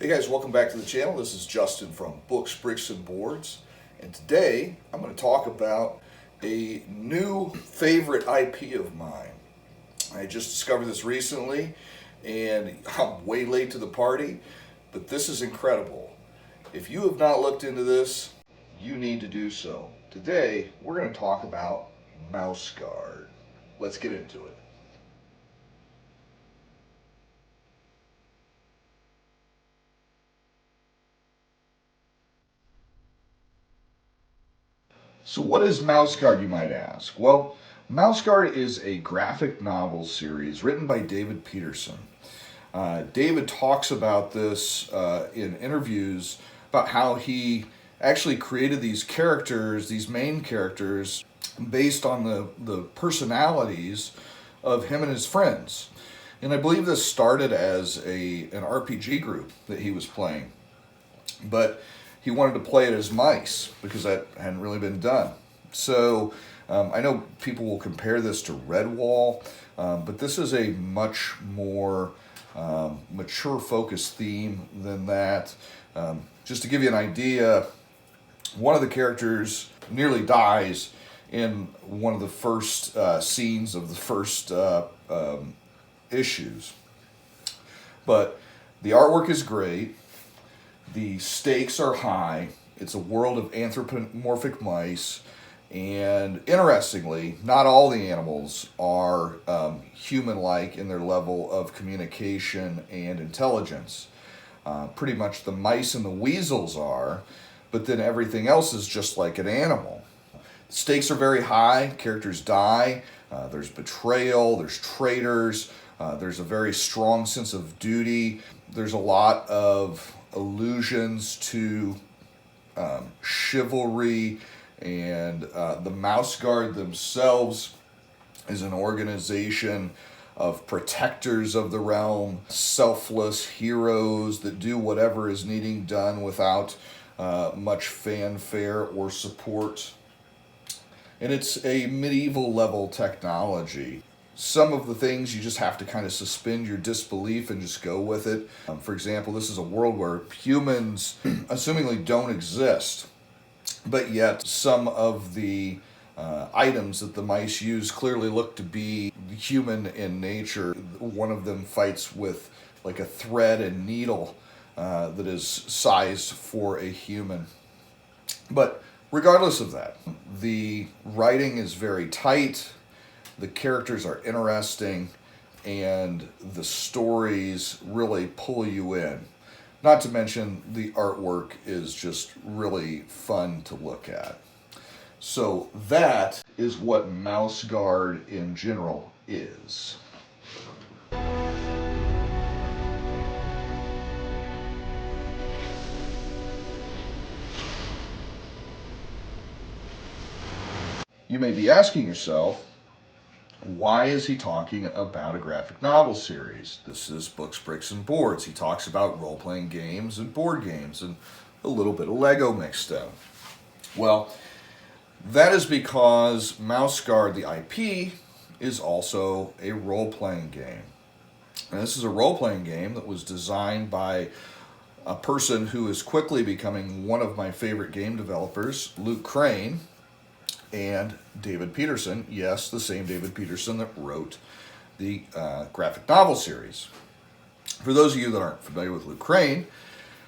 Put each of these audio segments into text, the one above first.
Hey guys, welcome back to the channel. This is Justin from Books, Bricks, and Boards. And today I'm going to talk about a new favorite IP of mine. I just discovered this recently and I'm way late to the party, but this is incredible. If you have not looked into this, you need to do so. Today we're going to talk about Mouse Guard. Let's get into it. So, what is Mouse Guard, you might ask? Well, Mouse Guard is a graphic novel series written by David Peterson. David talks about this in interviews about how he actually created these characters, these main characters, based on the personalities of him and his friends. And I believe this started as an RPG group that he was playing. But he wanted to play it as mice because that hadn't really been done. So I know people will compare this to Redwall, but this is a much more mature focused theme than that. Just to give you an idea, one of the characters nearly dies in one of the first scenes of the first issues. But the artwork is great. The stakes are high. It's a world of anthropomorphic mice. And interestingly, not all the animals are human-like in their level of communication and intelligence. Pretty much the mice and the weasels are, but then everything else is just like an animal. The stakes are very high. Characters die. There's betrayal. There's traitors. There's a very strong sense of duty. There's a lot of allusions to chivalry, and the Mouse Guard themselves is an organization of protectors of the realm, selfless heroes that do whatever is needing done without much fanfare or support. And it's a medieval level technology. Some of the things you just have to kind of suspend your disbelief and just go with it. For example, this is a world where humans assumingly don't exist, but yet some of the items that the mice use clearly look to be human in nature. One of them fights with like a thread and needle that is sized for a human. But regardless of that, the writing is very tight. The characters are interesting, and the stories really pull you in. Not to mention, the artwork is just really fun to look at. So that is what Mouse Guard in general is. You may be asking yourself, why is he talking about a graphic novel series? This is Books, Bricks, and Boards. He talks about role-playing games and board games and a little bit of Lego mixed in. Well, that is because Mouse Guard, the IP, is also a role-playing game. And this is a role-playing game that was designed by a person who is quickly becoming one of my favorite game developers, Luke Crane, and David Peterson. Yes, the same David Peterson that wrote the graphic novel series. For those of you that aren't familiar with Luke Crane,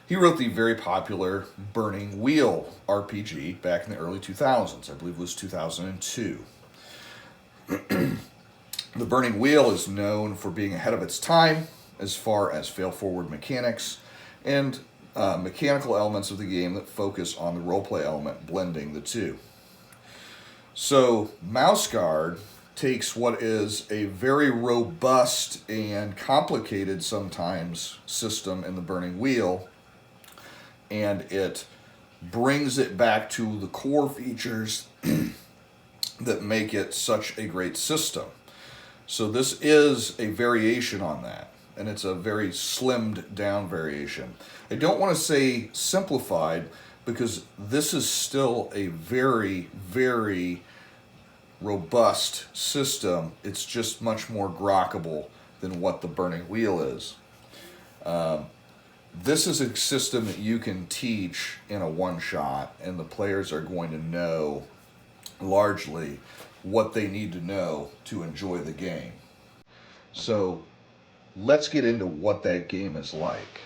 he wrote the very popular Burning Wheel RPG back in the early 2000s. I believe it was 2002. The Burning Wheel is known for being ahead of its time as far as fail-forward mechanics and mechanical elements of the game that focus on the roleplay element, blending the two. So Mouse Guard takes what is a very robust and complicated sometimes system in the Burning Wheel, and it brings it back to the core features that make it such a great system. So this is a variation on that, and it's a very slimmed down variation. I don't want to say simplified, because this is still a very, very robust system. It's just much more grokkable than what the Burning Wheel is. this is a system that you can teach in a one-shot, and the players are going to know largely what they need to know to enjoy the game. So let's get into what that game is like.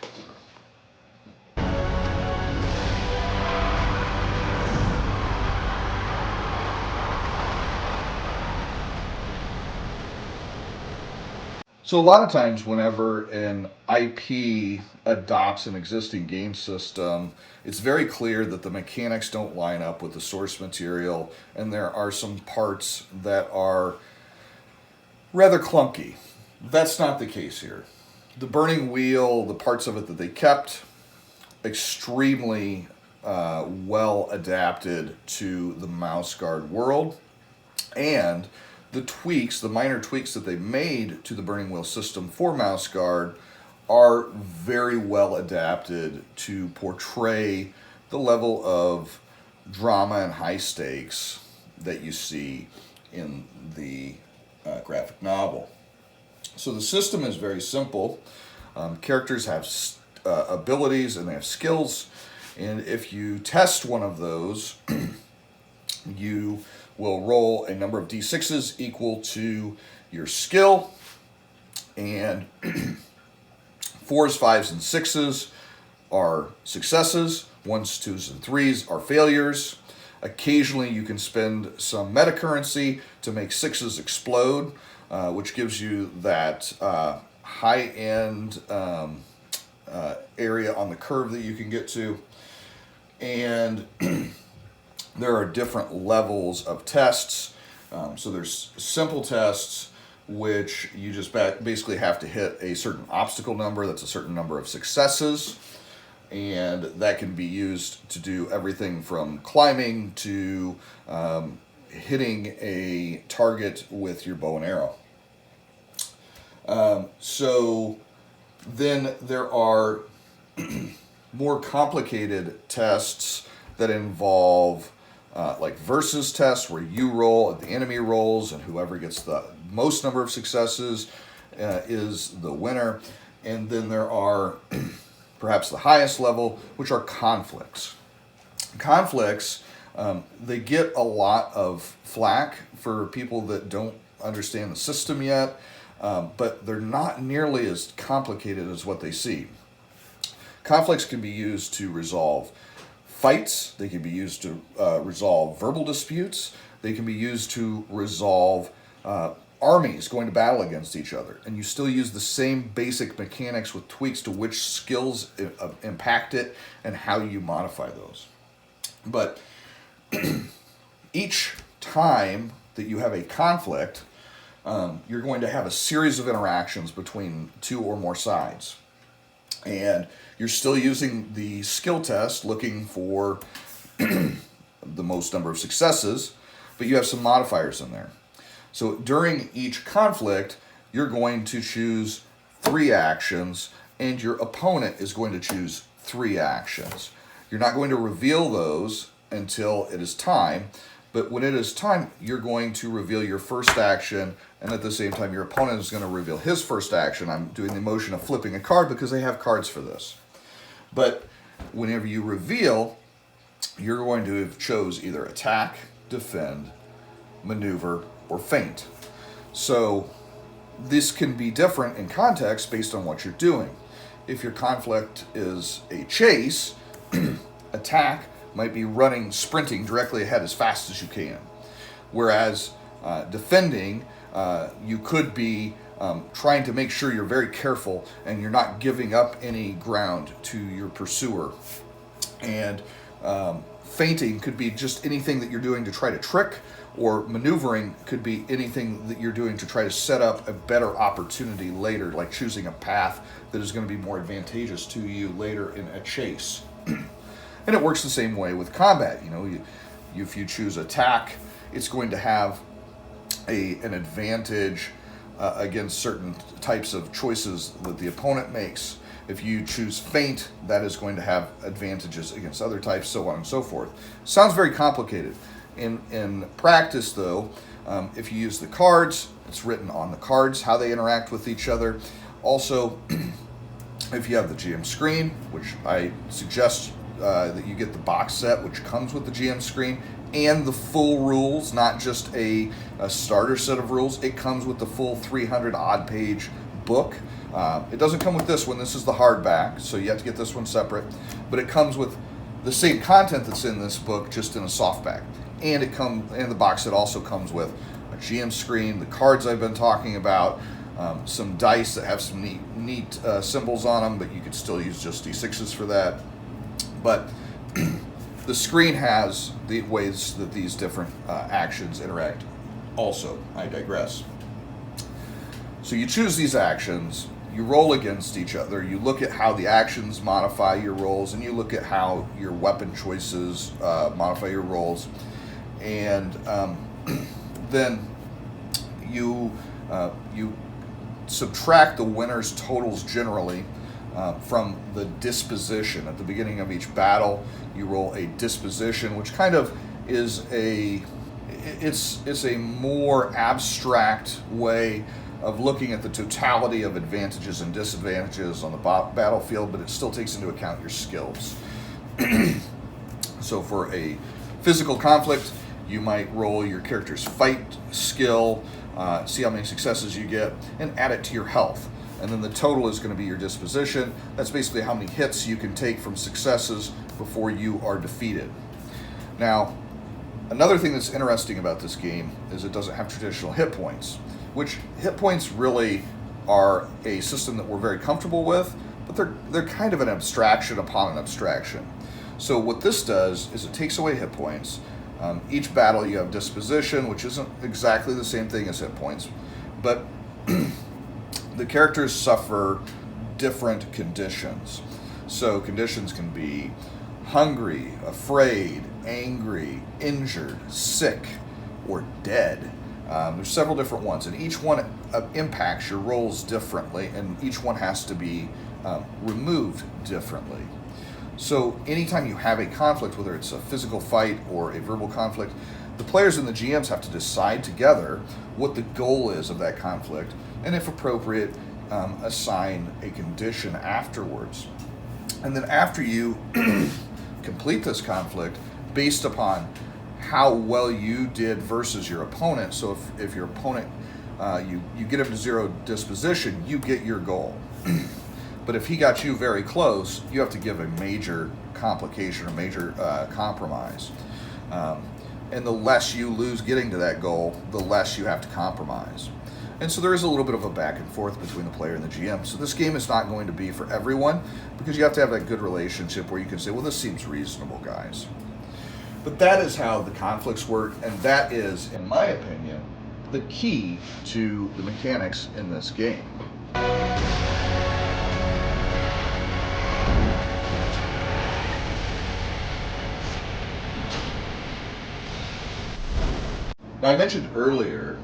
So a lot of times whenever an IP adopts an existing game system, it's very clear that the mechanics don't line up with the source material, and there are some parts that are rather clunky. That's not the case here. The Burning Wheel, the parts of it that they kept, extremely well adapted to the Mouse Guard world, and the tweaks, the minor tweaks that they made to the Burning Wheel system for Mouse Guard are very well adapted to portray the level of drama and high stakes that you see in the graphic novel. So the system is very simple. Characters have abilities and they have skills, and if you test one of those, you will roll a number of d6s equal to your skill, and 4s, 5s, and 6s are successes, 1s, 2s, and 3s are failures. Occasionally you can spend some meta currency to make 6s explode, which gives you that high-end area on the curve that you can get to. And there are different levels of tests. So there's simple tests, which you just basically have to hit a certain obstacle number that's a certain number of successes. And that can be used to do everything from climbing to hitting a target with your bow and arrow. So then there are more complicated tests that involve like versus tests, where you roll and the enemy rolls, and whoever gets the most number of successes is the winner. And then there are perhaps the highest level, which are conflicts. Conflicts, they get a lot of flack for people that don't understand the system yet, but they're not nearly as complicated as what they seem. Conflicts can be used to resolve fights, they can be used to resolve verbal disputes, they can be used to resolve armies going to battle against each other, and you still use the same basic mechanics with tweaks to which skills impact it and how you modify those. But each time that you have a conflict, you're going to have a series of interactions between two or more sides. And you're still using the skill test, looking for the most number of successes, but you have some modifiers in there. So during each conflict, you're going to choose 3 actions, and your opponent is going to choose 3 actions. You're not going to reveal those until it is time, but when it is time, you're going to reveal your first action, and at the same time, your opponent is going to reveal his first action. I'm doing the motion of flipping a card because they have cards for this. But whenever you reveal, you're going to have chose either attack, defend, maneuver, or feint. So this can be different in context based on what you're doing. If your conflict is a chase, attack might be running, sprinting directly ahead as fast as you can. Whereas defending, you could be trying to make sure you're very careful and you're not giving up any ground to your pursuer. And feinting could be just anything that you're doing to try to trick, or maneuvering could be anything that you're doing to try to set up a better opportunity later, like choosing a path that is going to be more advantageous to you later in a chase. And it works the same way with combat. You know, if you choose attack, it's going to have an advantage against certain types of choices that the opponent makes. If you choose feint, that is going to have advantages against other types, so on and so forth. Sounds very complicated. In practice, though, if you use the cards, it's written on the cards how they interact with each other. Also, If you have the GM screen, which I suggest that you get the box set, which comes with the GM screen and the full rules, not just a starter set of rules. It comes with the full 300 odd page book. It doesn't come with this one. This is the hardback, so you have to get this one separate. But it comes with the same content that's in this book, just in a softback. And the box set also comes with a GM screen, the cards I've been talking about, some dice that have some neat symbols on them, but you could still use just D6s for that. But the screen has the ways that these different actions interact. Also, I digress. So you choose these actions, you roll against each other, you look at how the actions modify your rolls, and you look at how your weapon choices modify your rolls. And then you subtract the winner's totals generally from the disposition. At the beginning of each battle, you roll a disposition, which kind of is it's a more abstract way of looking at the totality of advantages and disadvantages on the battlefield, but it still takes into account your skills. So for a physical conflict, you might roll your character's fight skill, see how many successes you get, and add it to your health. And then the total is going to be your disposition. That's basically how many hits you can take from successes before you are defeated. Now, another thing that's interesting about this game is it doesn't have traditional hit points, which hit points really are a system that we're very comfortable with, but they're kind of an abstraction upon an abstraction. So what this does is it takes away hit points. Each battle you have disposition, which isn't exactly the same thing as hit points, but the characters suffer different conditions. So conditions can be hungry, afraid, angry, injured, sick, or dead. There's several different ones, and each one impacts your rolls differently, and each one has to be removed differently. So anytime you have a conflict, whether it's a physical fight or a verbal conflict, the players and the GMs have to decide together what the goal is of that conflict, and if appropriate, assign a condition afterwards. And then after you complete this conflict, based upon how well you did versus your opponent, so if your opponent, you get him to 0 disposition, you get your goal. But if he got you very close, you have to give a major complication, a major compromise. And the less you lose getting to that goal, the less you have to compromise. And so there is a little bit of a back and forth between the player and the GM. So this game is not going to be for everyone, because you have to have that good relationship where you can say, well, this seems reasonable, guys. But that is how the conflicts work, and that is, in my opinion, the key to the mechanics in this game. Now, I mentioned earlier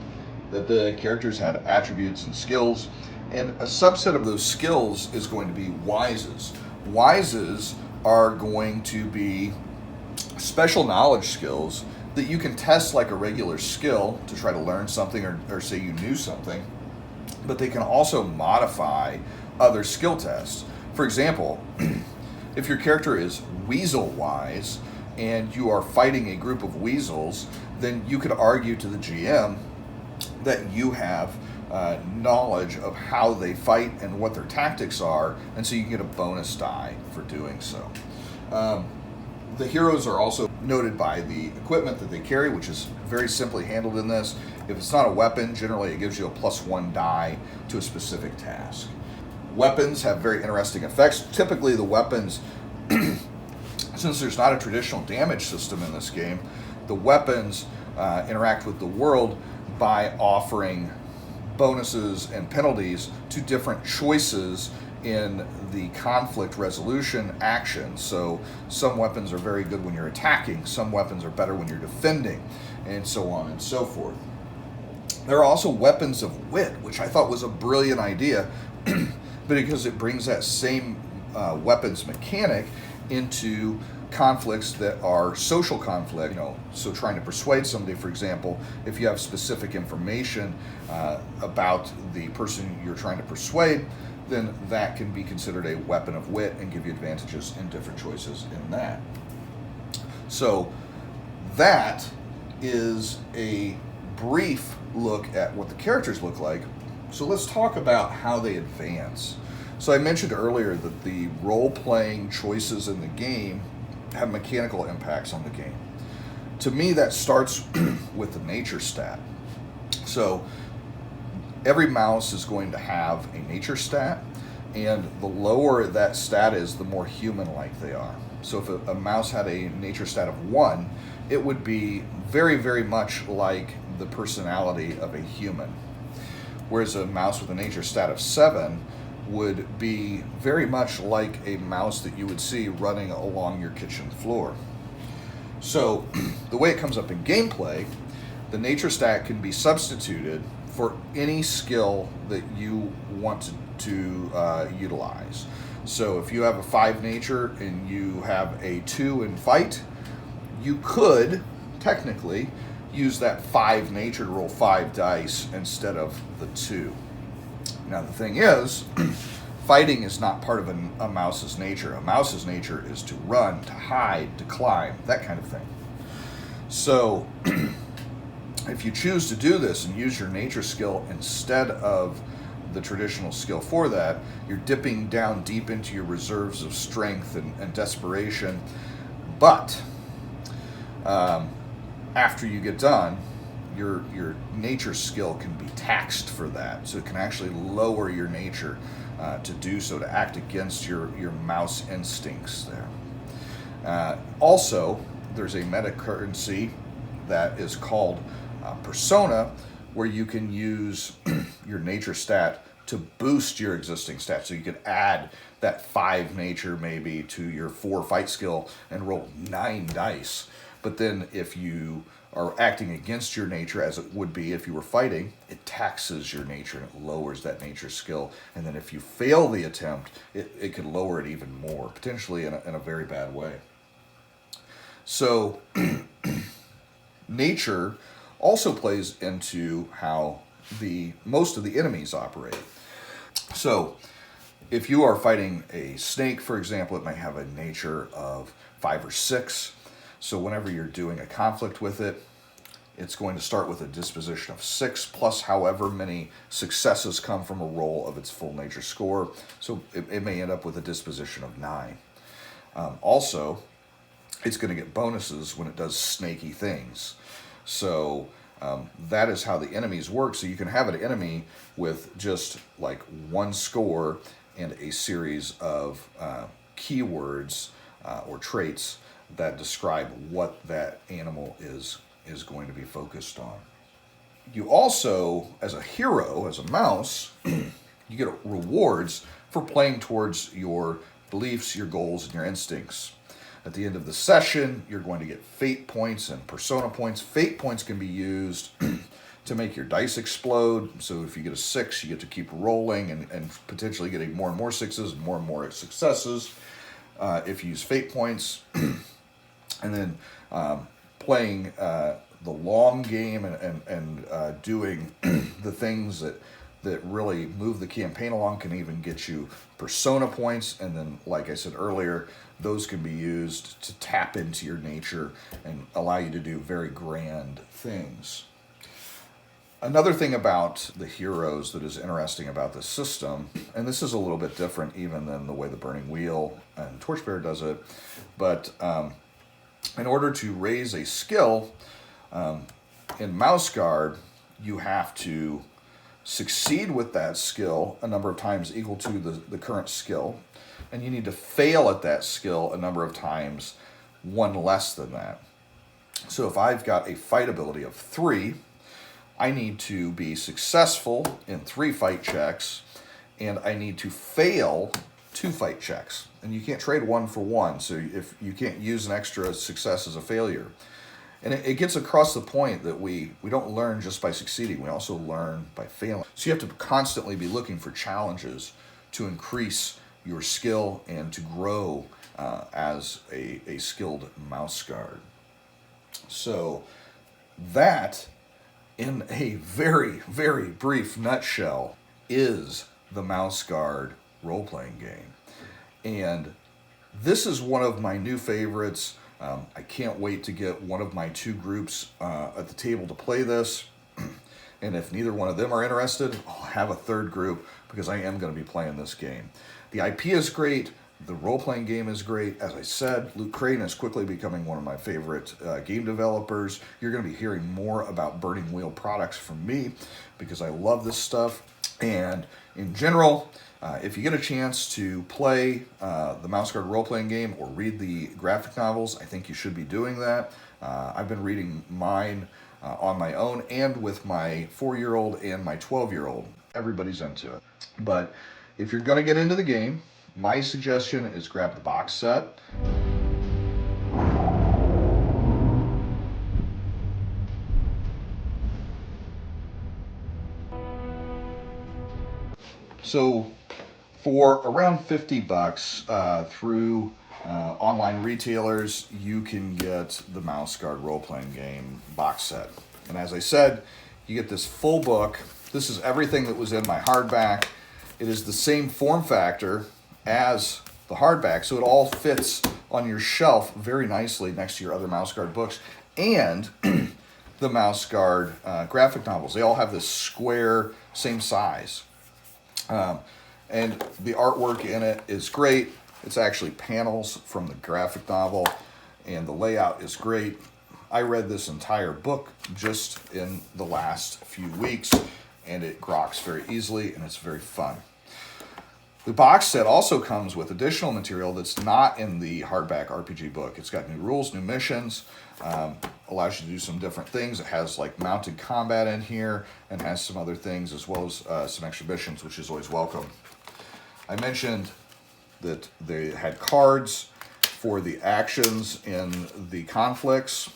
that the characters had attributes and skills, and a subset of those skills is going to be wises. Wises are going to be special knowledge skills that you can test like a regular skill to try to learn something or say you knew something, but they can also modify other skill tests. For example, if your character is weasel wise and you are fighting a group of weasels, then you could argue to the GM that you have knowledge of how they fight and what their tactics are, and so you can get a bonus die for doing so. The heroes are also noted by the equipment that they carry, which is very simply handled in this. If it's not a weapon, generally it gives you a +1 die to a specific task. Weapons have very interesting effects. Typically the weapons, since there's not a traditional damage system in this game, the weapons interact with the world by offering bonuses and penalties to different choices in the conflict resolution action. So some weapons are very good when you're attacking, some weapons are better when you're defending, and so on and so forth. There are also weapons of wit, which I thought was a brilliant idea, but because it brings that same weapons mechanic into conflicts that are social conflict. So trying to persuade somebody, for example, if you have specific information about the person you're trying to persuade, then that can be considered a weapon of wit and give you advantages in different choices in that. So that is a brief look at what the characters look like. So let's talk about how they advance. So I mentioned earlier that the role-playing choices in the game have mechanical impacts on the game. To me, that starts with the nature stat. So every mouse is going to have a nature stat, and the lower that stat is, the more human-like they are. So if a mouse had a nature stat of 1, it would be very, very much like the personality of a human. Whereas a mouse with a nature stat of 7 would be very much like a mouse that you would see running along your kitchen floor. So the way it comes up in gameplay, the nature stat can be substituted for any skill that you want to utilize. So if you have a 5 nature and you have a 2 in fight, you could technically use that 5 nature to roll 5 dice instead of the 2. Now the thing is, fighting is not part of a mouse's nature. A mouse's nature is to run, to hide, to climb, that kind of thing. So if you choose to do this and use your nature skill instead of the traditional skill for that, you're dipping down deep into your reserves of strength and desperation. But after you get done, your nature skill can be taxed for that. So it can actually lower your nature to do so, to act against your mouse instincts there. Also, there's a meta currency that is called persona, where you can use your nature stat to boost your existing stat. So you could add that 5 nature maybe to your 4 fight skill and roll 9 dice. But then if you are acting against your nature, as it would be if you were fighting, it taxes your nature and it lowers that nature skill. And then if you fail the attempt, it could lower it even more, potentially in a very bad way. So nature also plays into how most of the enemies operate. So if you are fighting a snake, for example, it might have a nature of 5 or 6. So whenever you're doing a conflict with it, it's going to start with a disposition of 6 plus however many successes come from a roll of its full nature score. So it may end up with a disposition of 9. Also, it's going to get bonuses when it does snaky things. So that is how the enemies work. So you can have an enemy with just like 1 score and a series of keywords or traits that describe what that animal is going to be focused on. You also, as a hero, as a mouse, you get rewards for playing towards your beliefs, your goals, and your instincts. At the end of the session, you're going to get fate points and persona points. Fate points can be used to make your dice explode. So if you get a 6, you get to keep rolling and potentially getting more and more 6s and more successes if you use fate points. And then playing the long game and doing the things that really move the campaign along can even get you persona points. And then, like I said earlier, those can be used to tap into your nature and allow you to do very grand things. Another thing about the heroes that is interesting about this system, and this is a little bit different even than the way the Burning Wheel and Torchbearer does it, but in order to raise a skill, in Mouse Guard, you have to succeed with that skill a number of times equal to the current skill, and you need to fail at that skill a number of times, 1 less than that. So if I've got a fight ability of 3, I need to be successful in 3 fight checks, and I need to fail 2 fight checks. And you can't trade 1 for 1, so if you can't use an extra success as a failure. And it gets across the point that we don't learn just by succeeding, we also learn by failing. So you have to constantly be looking for challenges to increase your skill and to grow as a skilled Mouse Guard. So that, in a very, very brief nutshell, is the Mouse Guard role-playing game. And this is one of my new favorites. I can't wait to get one of my two groups at the table to play this. And if neither one of them are interested, I'll have a third group because I am going to be playing this game. The IP is great. The role-playing game is great. As I said, Loot Crate is quickly becoming one of my favorite game developers. You're going to be hearing more about Burning Wheel products from me because I love this stuff. And in general, if you get a chance to play the Mouse Guard role-playing game or read the graphic novels, I think you should be doing that. I've been reading mine on my own and with my 4-year-old and my 12-year-old. Everybody's into it. But if you're going to get into the game, my suggestion is grab the box set. So for around $50 through online retailers, you can get the Mouse Guard role-playing game box set. And as I said, you get this full book. This is everything that was in my hardback. It is the same form factor as the hardback, so it all fits on your shelf very nicely next to your other Mouse Guard books. And the Mouse Guard graphic novels, they all have this square, same size. And the artwork in it is great. It's actually panels from the graphic novel, and the layout is great. I read this entire book just in the last few weeks, and it groks very easily, and it's very fun. The box set also comes with additional material that's not in the hardback RPG book. It's got new rules, new missions, allows you to do some different things. It has like mounted combat in here and has some other things as well as some exhibitions, which is always welcome. I mentioned that they had cards for the actions in the conflicts.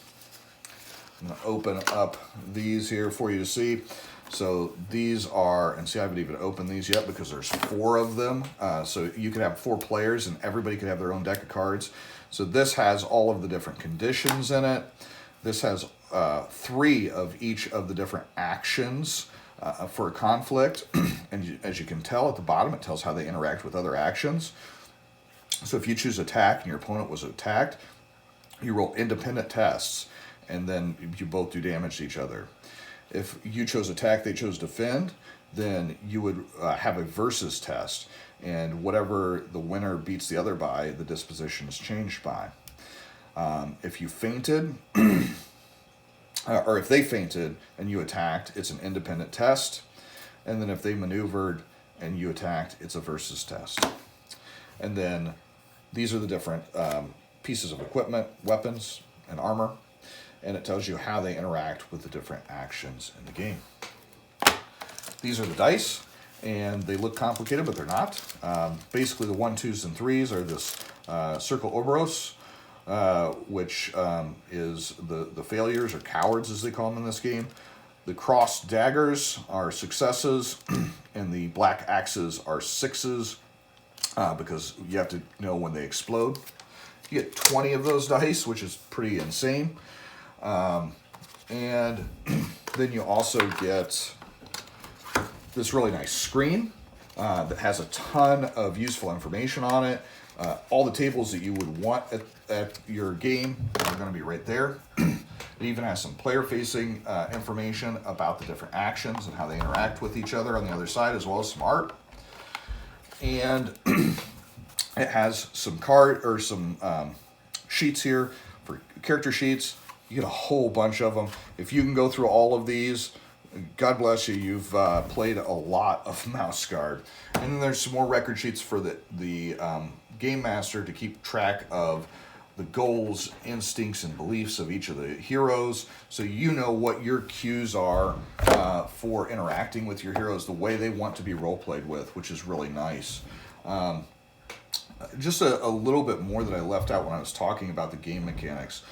I'm going to open up these here for you to see. So these are, and see I haven't even opened these yet because there's 4 of them. So you could have 4 players and everybody could have their own deck of cards. So this has all of the different conditions in it. This has 3 of each of the different actions for a conflict. And as you can tell at the bottom, it tells how they interact with other actions. So if you choose attack and your opponent was attacked, you roll independent tests and then you both do damage to each other. If you chose attack, they chose defend, then you would have a versus test. And whatever the winner beats the other by, the disposition is changed by. If you fainted, or if they fainted and you attacked, it's an independent test. And then if they maneuvered and you attacked, it's a versus test. And then these are the different pieces of equipment, weapons, and armor. And it tells you how they interact with the different actions in the game. These are the dice, and they look complicated, but they're not. Basically, the 1, 2s, and 3s are this Circle Ouroboros, which is the failures, or cowards as they call them in this game. The crossed daggers are successes, and the black axes are 6s, because you have to know when they explode. You get 20 of those dice, which is pretty insane. And then you also get this really nice screen that has a ton of useful information on it. All the tables that you would want at your game are going to be right there. It even has some player-facing information about the different actions and how they interact with each other on the other side, as well as some art. And it has some sheets here for character sheets. You get a whole bunch of them. If you can go through all of these, God bless you, you've played a lot of Mouse Guard. And then there's some more record sheets for the Game Master to keep track of the goals, instincts, and beliefs of each of the heroes, so you know what your cues are for interacting with your heroes, the way they want to be role-played with, which is really nice. Just a little bit more that I left out when I was talking about the game mechanics.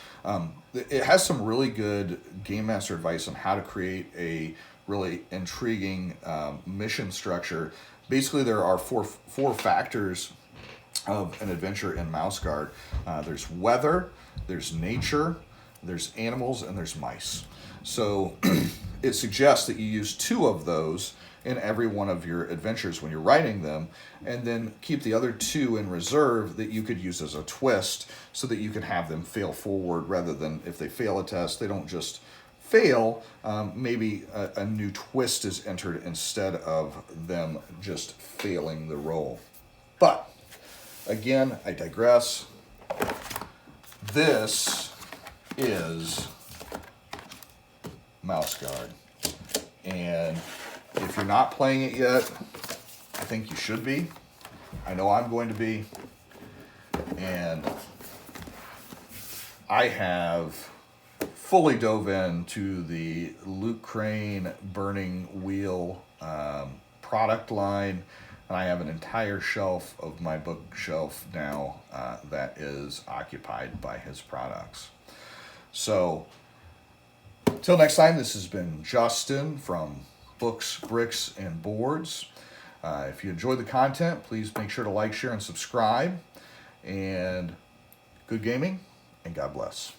It has some really good Game Master advice on how to create a really intriguing mission structure. Basically, there are four factors of an adventure in Mouse Guard. There's weather, there's nature, there's animals, and there's mice. So it suggests that you use 2 of those in every one of your adventures when you're writing them, and then keep the other 2 in reserve that you could use as a twist so that you can have them fail forward, rather than if they fail a test, they don't just fail. Maybe a new twist is entered instead of them just failing the roll. But again, I digress. This is Mouse Guard. And if you're not playing it yet, I think you should be. I know I'm going to be. And I have fully dove into the Loot Crane Burning Wheel product line. And I have an entire shelf of my bookshelf now that is occupied by his products. So, till next time, this has been Justin from Books, Bricks, and Boards. If you enjoyed the content, please make sure to like, share, and subscribe. And good gaming, and God bless.